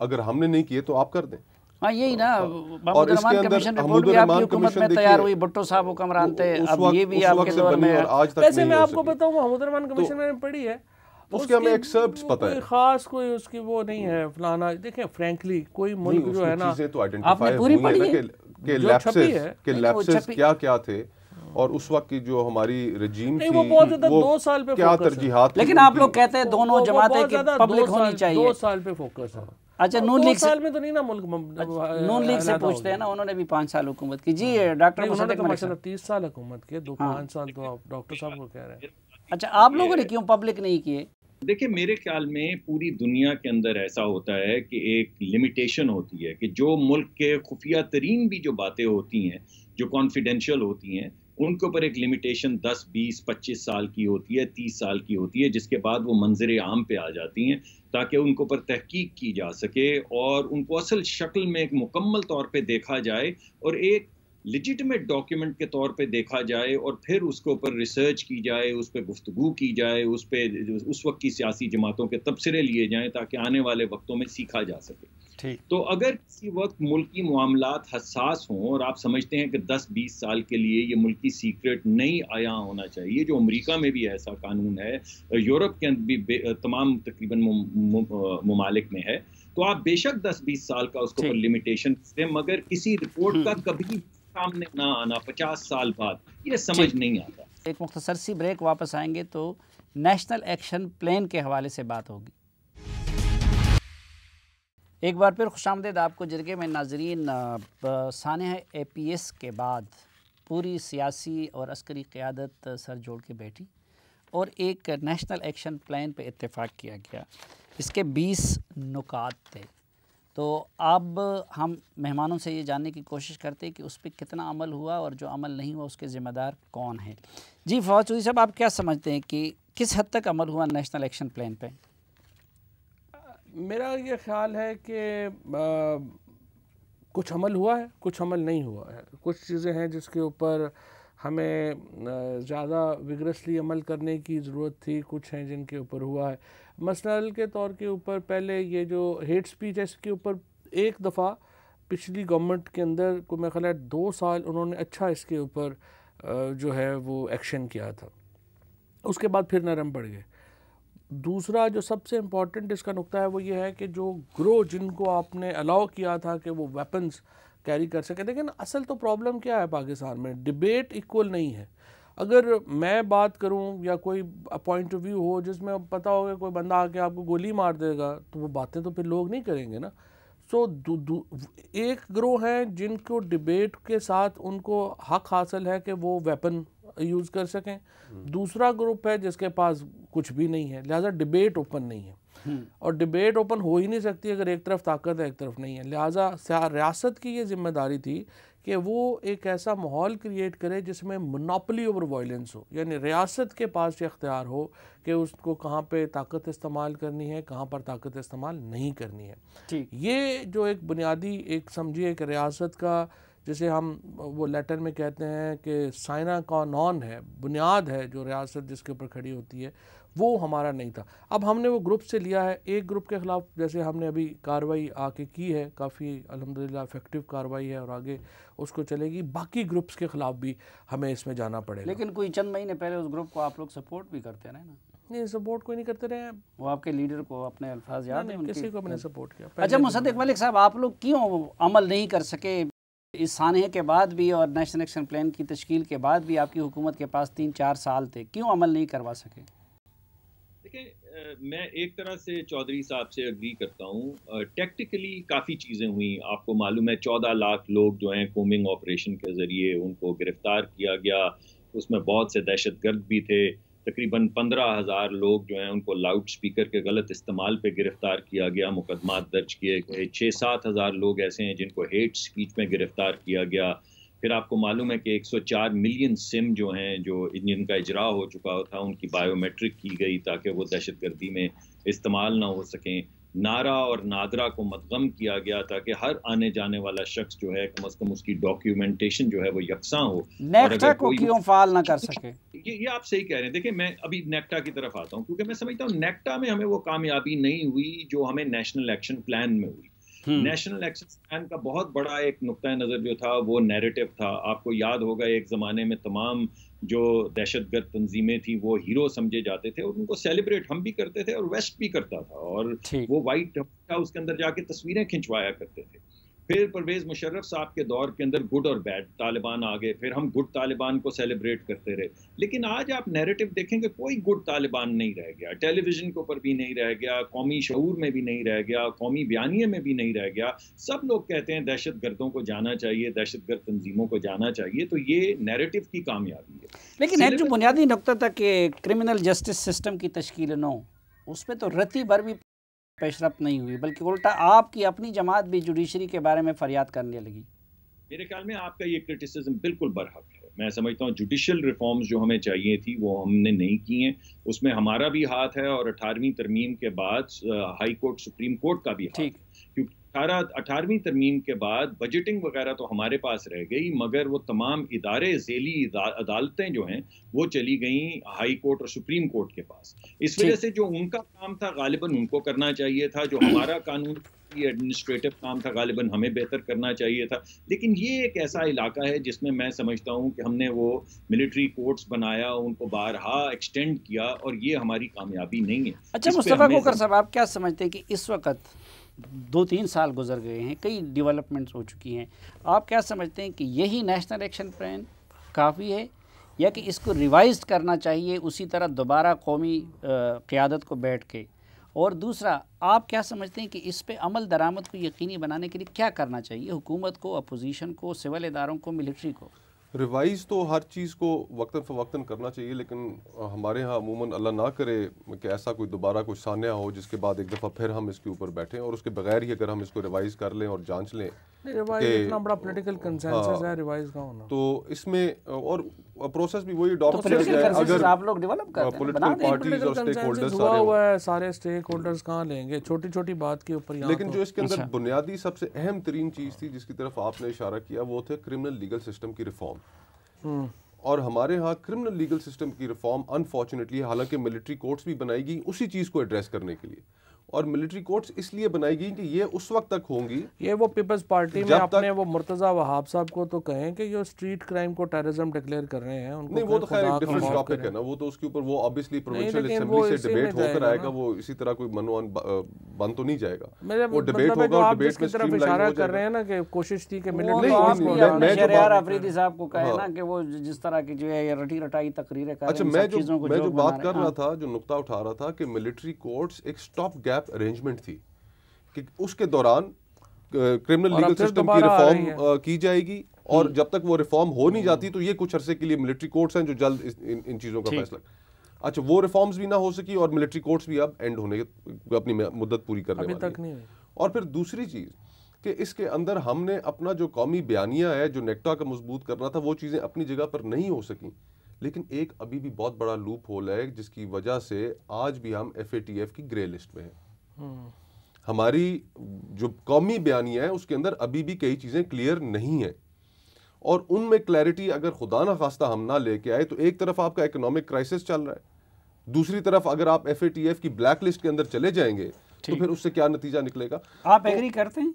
अगर हमने नहीं किए तो आप कर दें। हाँ यही ना, हमीदुर्रहमान कमीशन रिपोर्ट भी आपकी हुकूमत में तैयार हुई, भुट्टो साहब हुक्मरान थे, अब ये भी आपके दौर में है। वैसे मैं आपको बताऊँ हमीदुर्रहमान कमीशन मैंने पढ़ी है, उसके हमें एक्सर्प्ट्स पता है, खास कोई उसकी वो नहीं है फलाना। देखिए फ्रैंकली कोई मुल्क जो है ना, चीजें तो आइडेंटिफाई पूरी पढ़ी है कि लैप्सेस क्या थे और उस वक्त की जो हमारी रजीम थी वो बहुत ज़्यादा 2 साल पे क्या तरजीहात। लेकिन आप लोग कहते हैं दोनों जमातें की पब्लिक होनी चाहिए। 2 साल पे फोकस है। अच्छा, नून लीग साल में तो नहीं ना मुल्क, नून लीग से पूछते हैं ना, उन्होंने भी 5 साल हुकूमत की। जी डॉक्टर मुसद्दिक मलिक साहब 30 साल हुकूमत की, 5 साल तो आप डॉक्टर साहब को कह रहे हैं। अच्छा, आप लोगों ने क्यों पब्लिक नहीं किए? देखिए मेरे ख्याल में पूरी दुनिया के अंदर ऐसा होता है कि एक लिमिटेशन होती है कि जो मुल्क के खुफिया तरीन भी जो बातें होती हैं, जो कॉन्फिडेंशियल होती हैं, उनके ऊपर एक लिमिटेशन 10, 20, 25 साल की होती है, 30 साल की होती है, जिसके बाद वो मंजर आम पे आ जाती हैं ताकि उनको पर तहकीक की जा सके और उनको असल शक्ल में एक मुकम्मल तौर पे देखा जाए और एक लिजिटिमेट डॉक्यूमेंट के तौर पे देखा जाए और फिर उसके ऊपर रिसर्च की जाए, उस पर गुफ्तगू की जाए, उस पर उस वक्त की सियासी जमातों के तबसरे लिए जाएं ताकि आने वाले वक्तों में सीखा जा सके। तो अगर किसी वक्त मुल्की मामलात हसास हों और आप समझते हैं कि 10-20 साल के लिए ये मुल्की सीक्रेट नहीं आया होना चाहिए, जो अमेरिका में भी ऐसा कानून है, यूरोप के अंदर भी तमाम तकरीबन ममालिक में है, तो आप बेशक 10-20 साल का उसके ऊपर लिमिटेशन दें, मगर किसी रिपोर्ट का कभी सामने ना आना 50 साल बाद ये समझ नहीं आता। एक मुख्तसर सी ब्रेक, वापस आएंगे तो नेशनल एक्शन प्लान के हवाले से बात होगी। एक बार फिर खुशामदीद आपको जरगे में नाजरीन। सानिया APS के बाद पूरी सियासी और अस्करी क़यादत सर जोड़ के बैठी और एक नेशनल एक्शन प्लान पे इत्तेफाक किया गया। इसके 20 नुकात थे। तो अब हम मेहमानों से ये जानने की कोशिश करते हैं कि उस पर कितना अमल हुआ और जो अमल नहीं हुआ उसके ज़िम्मेदार कौन है। जी फवाद चौधरी साहब, आप क्या समझते हैं कि किस हद तक अमल हुआ नेशनल एक्शन प्लान पे? मेरा ये ख्याल है कि कुछ अमल हुआ है, कुछ अमल नहीं हुआ है। कुछ चीज़ें हैं जिसके ऊपर हमें ज़्यादा विगरसली अमल करने की ज़रूरत थी, कुछ हैं जिनके ऊपर हुआ है। मसलन के तौर के ऊपर पहले ये जो हेट स्पीच है इसके ऊपर एक दफ़ा पिछली गवर्नमेंट के अंदर को मेरा ख्याल है 2 साल उन्होंने अच्छा इसके ऊपर जो है वो एक्शन किया था, उसके बाद फिर नरम पड़ गए। दूसरा जो सबसे इम्पॉर्टेंट इसका नुक्ता है वो ये है कि जो ग्रोह जिनको आपने अलाउ किया था कि वो वेपन्स कैरी कर सके, लेकिन असल तो प्रॉब्लम क्या है पाकिस्तान में, डिबेट इक्वल नहीं है। अगर मैं बात करूं या कोई पॉइंट ऑफ व्यू हो जिसमें पता होगा कोई बंदा आके आपको गोली मार देगा तो वो बातें तो फिर लोग नहीं करेंगे ना। सो एक ग्रोह है जिनको डिबेट के साथ उनको हक हासिल है कि वो वेपन यूज़ कर सकें, दूसरा ग्रुप है जिसके पास कुछ भी नहीं है, लिहाजा डिबेट ओपन नहीं है। और डिबेट ओपन हो ही नहीं सकती अगर एक तरफ ताकत है एक तरफ नहीं है। लिहाजा रियासत की ये जिम्मेदारी थी कि वो एक ऐसा माहौल क्रिएट करे जिसमें मोनोपोली ओवर वायलेंस हो, यानी रियासत के पास ये इख्तियार हो कि उसको कहाँ पे ताकत इस्तेमाल करनी है, कहाँ पर ताकत इस्तेमाल नहीं करनी है। ठीक, ये जो एक बुनियादी एक समझिए कि रियासत का, जैसे हम वो लैटिन में कहते हैं कि साइना का नॉन है, बुनियाद है जो रियासत जिसके ऊपर खड़ी होती है, वो हमारा नहीं था। अब हमने वो ग्रुप से लिया है, एक ग्रुप के ख़िलाफ़ जैसे हमने अभी कार्रवाई आके की है, काफ़ी अल्हम्दुलिल्लाह इफेक्टिव कार्रवाई है और आगे उसको चलेगी, बाकी ग्रुप्स के ख़िलाफ़ भी हमें इसमें जाना पड़ेगा। लेकिन कोई चंद महीने पहले उस ग्रुप को आप लोग सपोर्ट भी करते रहे ना? नहीं, सपोर्ट कोई नहीं करते रहे हैं, वो आपके लीडर को अपने अल्फाज याद है उनके? किसी को मैंने सपोर्ट किया। अच्छा मुसद्दिक मलिक साहब, आप लोग क्यों अमल नहीं कर सके इस सानहे के बाद भी और नेशनल एक्शन प्लान की तश्कील के बाद भी? आपकी हुकूमत के पास 3-4 साल थे, क्यों अमल नहीं करवा सके? देखिए, मैं एक तरह से चौधरी साहब से अग्री करता हूँ। टेक्निकली काफ़ी चीज़ें हुई, आपको मालूम है 14 लाख लोग जो हैं कोमिंग ऑपरेशन के ज़रिए उनको गिरफ़्तार किया गया, उसमें बहुत से दहशतगर्द भी थे। तकरीबन 15,000 लोग जो हैं उनको लाउड स्पीकर के गलत इस्तेमाल पे गिरफ़्तार किया गया, मुकदमात दर्ज किए गए। 6-7 हज़ार लोग ऐसे हैं जिनको हेट स्पीच में गिरफ़्तार किया गया। फिर आपको मालूम है कि 104 मिलियन सिम जो हैं, जो जिनका इजरा हो चुका था, उनकी बायोमेट्रिक की गई ताकि वो दहशतगर्दी में इस्तेमाल ना हो सकें। नारा और नादरा को मदगम किया गया ताकि हर आने जाने वाला शख्स जो है कम अज़ कम उसकी डॉक्यूमेंटेशन जो है वो यकसां हो। नेक्टा को क्यों फाल ना कर सके? ये आप सही कह रहे हैं। देखिए, मैं अभी नेक्टा की तरफ आता हूँ क्योंकि मैं समझता हूँ नेक्टा में हमें वो कामयाबी नहीं हुई जो हमें नेशनल एक्शन प्लान में हुई। नेशनल एक्शन प्लान का बहुत बड़ा एक नुक्ता नज़र जो था वो नैरेटिव था। आपको याद होगा एक ज़माने में तमाम जो दहशतगर्द तंजीमें थी वो हीरो समझे जाते थे और उनको सेलिब्रेट हम भी करते थे और वेस्ट भी करता था, और वो वाइट हाउस के अंदर जाके तस्वीरें खिंचवाया करते थे। फिर परवेज़ मुशर्रफ साहब के दौर के अंदर गुड और बैड तालिबान आ गए, फिर हम गुड तालिबान को सेलिब्रेट करते रहे। लेकिन आज आप नैरेटिव देखेंगे कोई गुड तालिबान नहीं रह गया, टेलीविज़न के ऊपर भी नहीं रह गया, कौमी शऊर में भी नहीं रह गया, कौमी बयानिए में भी नहीं रह गया। सब लोग कहते हैं दहशतगर्दों को जाना चाहिए, दहशतगर्द तंजीमों को जाना चाहिए। तो ये नैरेटिव की कामयाबी है। लेकिन एक जो बुनियादी नुक्ता था कि क्रिमिनल जस्टिस सिस्टम की तश्कील नो, उसमें तो रत्ती भर भी पेशरफ्त नहीं हुई, बल्कि उल्टा आपकी अपनी जमात भी जुडिशरी के बारे में फरियाद करने लगी। मेरे ख्याल में आपका ये क्रिटिसिज्म बिल्कुल बरहक है। मैं समझता हूँ जुडिशल रिफॉर्म्स जो हमें चाहिए थी वो हमने नहीं की हैं, उसमें हमारा भी हाथ है और 18वीं तरमीम के बाद हाई कोर्ट सुप्रीम कोर्ट का भी हाथ है, क्योंकि 18वीं तरमीम के बाद बजटिंग वगैरह तो हमारे पास रह गई, मगर वो तमाम इदारे ज़ेली अदालतें जो हैं वो चली गई हाई कोर्ट और सुप्रीम कोर्ट के पास। इस वजह से जो उनका काम था गालिबन उनको करना चाहिए था, जो हमारा कानून एडमिनिस्ट्रेटिव काम था गालिबन हमें बेहतर करना चाहिए था। लेकिन ये एक ऐसा इलाका है जिसमें मैं समझता हूँ कि हमने वो मिलिट्री कोर्ट्स बनाया, उनको बारहा एक्सटेंड किया, और ये हमारी कामयाबी नहीं है। अच्छा मुस्तफ़ा खोकर साहब, आप क्या समझते हैं कि इस वक्त 2-3 साल गुजर गए हैं, कई डेवलपमेंट्स हो चुकी हैं, आप क्या समझते हैं कि यही नेशनल एक्शन प्लान काफ़ी है या कि इसको रिवाइज करना चाहिए उसी तरह दोबारा कौमी क़यादत को बैठ के? और दूसरा, आप क्या समझते हैं कि इस पे अमल दरामद को यकीनी बनाने के लिए क्या करना चाहिए हुकूमत को, अपोजिशन को, सिविल इदारों को, मिलिट्री को? रिवाइज़ तो हर चीज़ को वक्तन फ़वक्तन करना चाहिए, लेकिन हमारे यहाँ अमूमन अल्लाह ना करे कि ऐसा कोई दोबारा कोई सान्या हो जिसके बाद एक दफ़ा फिर हम इसके ऊपर बैठें, और उसके बगैर ही अगर हम इसको रिवाइज़ कर लें और जांच लें इतना बड़ा पॉलिटिकल कंसेंसस है रिवाइज का होना, तो इसमें और प्रोसेस भी वही तो अगर आप लोग डेवलप करते हैं, पॉलिटिकल पार्टीज और स्टेक होल्डर्स हुआ हुआ है, सारे स्टेक होल्डर्स कहाँ लेंगे छोटी छोटी बात के ऊपर। लेकिन जो इसके अंदर बुनियादी सबसे अहम तरीन चीज़ थी जिसकी तरफ आपने इशारा किया वो थे क्रिमिनल लीगल सिस्टम की रिफॉर्म। और हमारे यहाँ क्रिमिनल लीगल सिस्टम की रिफॉर्म अनफॉर्चुनेटली, हालांकि मिलिट्री कोर्ट्स भी बनाई गई उसी चीज़ को एड्रेस करने के लिए, और मिलिट्री कोर्ट्स इसलिए बनाई गई कि ये उस वक्त तक होंगी। ये वो पीपल्स पार्टी में अपने वो मुर्तज़ा वहाब साहब को तो कहें कि जो स्ट्रीट क्राइम को टेररिज्म डिक्लेयर कर रहे हैं उनको, नहीं वो तो खैर एक डिफरेंट टॉपिक है ना, वो तो उसके ऊपर वो ऑब्वियसली प्रोविंशियल असेंबली से डिबेट होकर आएगा, वो इसी तरह कोई मनोन बन तो नहीं जाएगा, वो डिबेट होगा और डिबेट में स्ट्रीमलाइन हो कर रहे हैं ना कि कोशिश थी कि मिलिट्री अफरीदी साहब को कहे ना कि वो जिस तरह की जो है रटी रटाई तकरीरें कर रहे हैं। अच्छा, मैं जो बात कर रहा था, जो नुक्ता उठा रहा था कि मिलिट्री कोर्ट्स एक स्टॉप गैप अरेंजमेंट थी कि उसके दौरान क्रिमिनल लीगल सिस्टम की रिफॉर्म की जाएगी, और जब तक वो रिफॉर्म हो नहीं जाती तो ये कुछ अरसे के लिए मिलिट्री कोर्ट्स हैं जो जल्द इन चीज़ों का फैसला। अच्छा, वो रिफॉर्म्स भी ना हो सकी और मिलिट्री कोर्ट्स भी अब एंड होने अपनी मुद्दत पूरी करने वाली तक नहीं। और फिर दूसरी चीज़ कि इसके अंदर हमने अपना जो कौमी बयानिया है जो नेक्टा का मजबूत करना था वो चीज़ें अपनी जगह पर नहीं हो सकी, लेकिन एक अभी भी बहुत बड़ा लूप होल है जिसकी वजह से आज भी हम FATF की ग्रे लिस्ट में हैं। हमारी जो कौमी बयानिया है उसके अंदर अभी भी कई चीज़ें क्लियर नहीं है, और उनमें क्लैरिटी अगर खुदा ना खास्ता हम ना लेके आए तो एक तरफ आपका इकोनॉमिक क्राइसिस चल रहा है, दूसरी तरफ अगर आप FATF की ब्लैक लिस्ट के अंदर चले जाएंगे तो फिर उससे क्या नतीजा निकलेगा। आप एग्री करते हैं?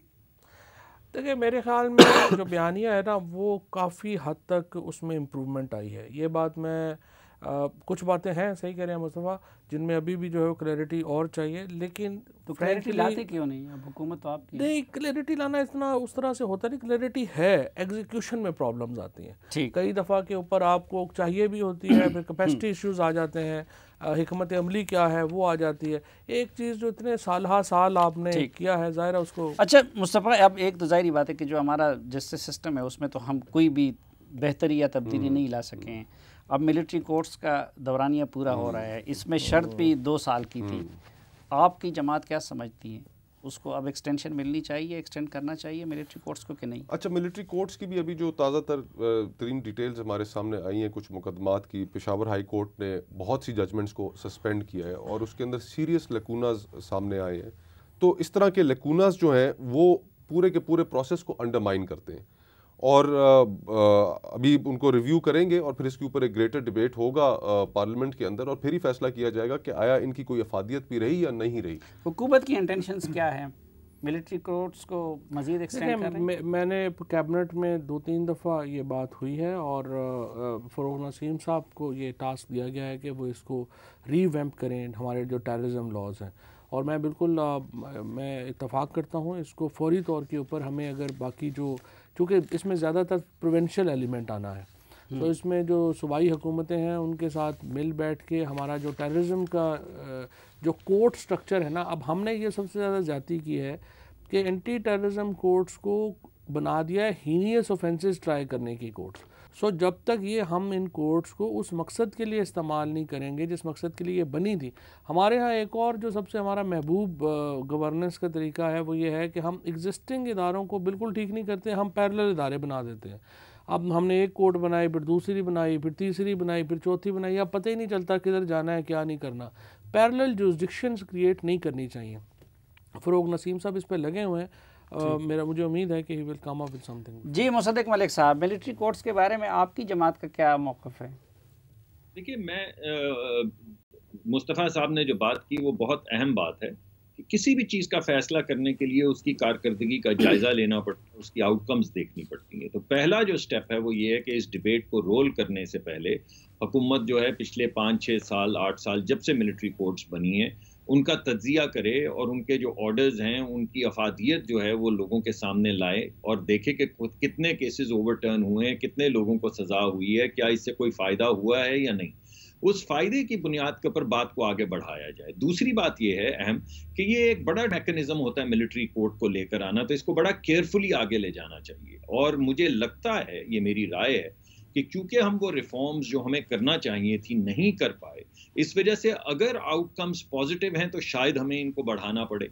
देखिए, मेरे ख्याल में जो बयानिया है ना वो काफ़ी हद तक उसमें इम्प्रूवमेंट आई है। ये बात मैं कुछ बातें हैं, सही कह रहे हैं मुस्तफ़ा, जिनमें अभी भी जो है क्लैरिटी और चाहिए, लेकिन तो क्लैरिटी लाते क्यों नहीं? अब हुकूमत तो आपकी नहीं, क्लैरिटी लाना इतना उस तरह से होता नहीं। क्लैरिटी है, एग्जीक्यूशन में प्रॉब्लम्स आती हैं कई दफ़ा के ऊपर, आपको चाहिए भी होती है, फिर कैपेसिटी इश्यूज आ जाते हैं, हिकमत अमली क्या है वो आ जाती है। एक चीज़ जो इतने साल आपने किया है, ज़ाहिर है उसको। अच्छा मुस्तफ़ा, अब एक तो ज़ाहिर बात है कि जो हमारा जस्टिस सिस्टम है उसमें तो हम कोई भी बेहतरी या तब्दीली नहीं ला सके हैं। अब मिलिट्री कोर्ट्स का दौरानिया पूरा हो रहा है, इसमें शर्त भी 2 साल की थी। आपकी जमात क्या समझती है, उसको अब एक्सटेंशन मिलनी चाहिए, एक्सटेंड करना चाहिए मिलिट्री कोर्ट्स को कि नहीं? अच्छा, मिलिट्री कोर्ट्स की भी अभी जो ताज़ा तरीन डिटेल्स हमारे सामने आई हैं कुछ मुकदमात की, पेशावर हाई कोर्ट ने बहुत सी जजमेंट्स को सस्पेंड किया है और उसके अंदर सीरियस लकूनाज सामने आए हैं। तो इस तरह के लकूनाज जो हैं वो पूरे के पूरे प्रोसेस को अंडरमाइन करते हैं, और अभी उनको रिव्यू करेंगे और फिर इसके ऊपर एक ग्रेटर डिबेट होगा पार्लियामेंट के अंदर, और फिर ही फैसला किया जाएगा कि आया इनकी कोई अफादियत भी रही या नहीं रही। हुकूमत की इंटेंशंस क्या है मिलिट्री कोर्ट्स को मजीद एक्सटेंड करने? मैंने कैबिनेट में 2-3 दफ़ा ये बात हुई है, और फ़रोग़ नसीम साहब को ये टास्क दिया गया है कि वो इसको रीवैम्प करें, हमारे जो टेररिज्म लॉज हैं। और मैं बिल्कुल मैं इत्तफ़ाक़ करता हूँ इसको फौरी तौर के ऊपर हमें, अगर बाकी जो, चूँकि इसमें ज़्यादातर प्रोविंशियल एलिमेंट आना है, तो इसमें जो सूबाई हुकूमतें हैं उनके साथ मिल बैठ के हमारा जो टेररिज्म का जो कोर्ट स्ट्रक्चर है ना, अब हमने ये सबसे ज़्यादा ज़्यादती की है कि एंटी टेररिज्म कोर्ट्स को बना दिया है हीनियस ऑफेंसेस ट्राई करने की कोर्ट्स। सो जब तक ये हम इन कोर्ट्स को उस मकसद के लिए इस्तेमाल नहीं करेंगे जिस मकसद के लिए ये बनी थी। हमारे यहाँ एक और जो सबसे हमारा महबूब गवर्नेंस का तरीका है वो ये है कि हम एग्जिस्टिंग इदारों को बिल्कुल ठीक नहीं करते, हम पैरेलल इदारे बना देते हैं। अब हमने एक कोर्ट बनाई, फिर दूसरी बनाई, फिर तीसरी बनाई, फिर चौथी बनाई, अब पता ही नहीं चलता किधर जाना है क्या नहीं करना। पैरेलल जुरिसडिक्शंस क्रिएट नहीं करनी चाहिए। फ़रोग़ नसीम साहब इस पर लगे हुए हैं, मुझे उम्मीद है कि he will come up with something. जी मुसद्दिक मलिक साहब, मिलिट्री कोर्ट्स के बारे में आपकी जमात का क्या मौक़िफ़ है? देखिए, मैं मुस्तफ़ा साहब ने जो बात की वो बहुत अहम बात है कि किसी भी चीज़ का फ़ैसला करने के लिए उसकी कारकर्दगी का जायज़ा लेना पड़ता है, उसकी आउटकम्स देखनी पड़ती हैं। तो पहला जो स्टेप है वो ये है कि इस डिबेट को रोल करने से पहले हुकूमत जो है पिछले 5-6 साल 8 साल जब से मिलिट्री कोर्ट्स बनी है उनका तज्जिया करे और उनके जो ऑर्डर्स हैं उनकी अफादियत जो है वो लोगों के सामने लाए और देखे कि कितने केसेस ओवरटर्न हुए हैं, कितने लोगों को सज़ा हुई है, क्या इससे कोई फ़ायदा हुआ है या नहीं। उस फ़ायदे की बुनियाद के ऊपर बात को आगे बढ़ाया जाए। दूसरी बात ये है अहम कि ये एक बड़ा मैकेनिज़्म होता है मिलिट्री कोर्ट को लेकर आना, तो इसको बड़ा केयरफुली आगे ले जाना चाहिए। और मुझे लगता है, ये मेरी राय है, कि क्योंकि हम वो रिफॉर्म्स जो हमें करना चाहिए थी नहीं कर पाए, इस वजह से अगर आउटकम्स पॉजिटिव हैं तो शायद हमें इनको बढ़ाना पड़े,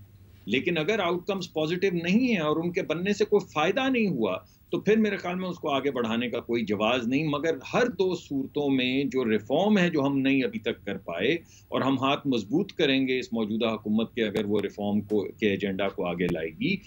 लेकिन अगर आउटकम्स पॉजिटिव नहीं है और उनके बनने से कोई फ़ायदा नहीं हुआ तो फिर मेरे ख्याल में उसको आगे बढ़ाने का कोई जवाज़ नहीं। मगर हर 2 सूरतों में जो रिफॉर्म है जो हम नहीं अभी तक कर पाए और हम हाथ मजबूत करेंगे इस मौजूदा हुकूमत के, अगर वो रिफॉर्म को के एजेंडा को आगे लाएगी,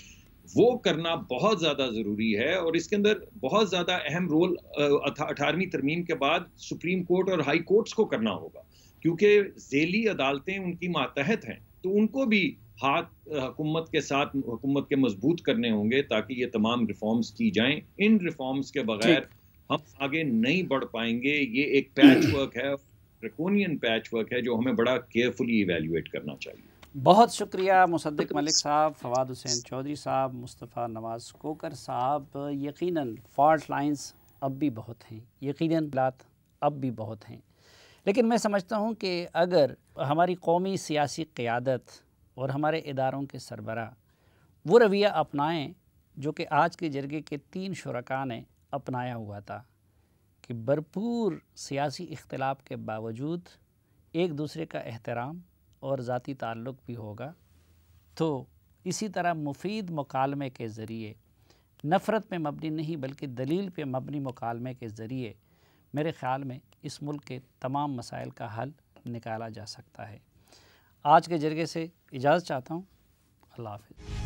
वो करना बहुत ज़्यादा ज़रूरी है। और इसके अंदर बहुत ज़्यादा अहम रोल 18वीं तरमीम के बाद सुप्रीम कोर्ट और हाई कोर्ट्स को करना होगा, क्योंकि ज़ेली अदालतें उनकी मातहत हैं, तो उनको भी हाथ हुकूमत के साथ हुकूमत के मजबूत करने होंगे ताकि ये तमाम रिफॉर्म्स की जाएं। इन रिफॉर्म्स के बगैर हम आगे नहीं बढ़ पाएंगे। ये एक पैच वर्क है, ड्रैकोनियन पैच वर्क है, जो हमें बड़ा केयरफुली इवैल्यूएट करना चाहिए। बहुत शुक्रिया मुसद्दिक मलिक साहब, फवाद हुसैन चौधरी साहब, मुस्तफ़ा नवाज़ कोकर साहब। यकीनन फॉल्ट लाइंस अब भी बहुत हैं, यकीनन हालात अब भी बहुत हैं, लेकिन मैं समझता हूँ कि अगर हमारी कौमी सियासी क़यादत और हमारे इदारों के सरबराह वो रवैया अपनाएं जो कि आज के जरगे के 3 शुरका ने अपनाया हुआ था कि भरपूर सियासी इख्तिलाफ के बावजूद एक दूसरे का एहतराम और ज़ाती ताल्लुक़ भी होगा, तो इसी तरह मुफीद मुकालमे के ज़रिए, नफ़रत पे मबनी नहीं बल्कि दलील पे मबनी मुकालमे के ज़रिए मेरे ख़्याल में इस मुल्क के तमाम मसाइल का हल निकाला जा सकता है। आज के जरगे से इजाज़त चाहता हूँ। अल्लाह हाफ़िज़।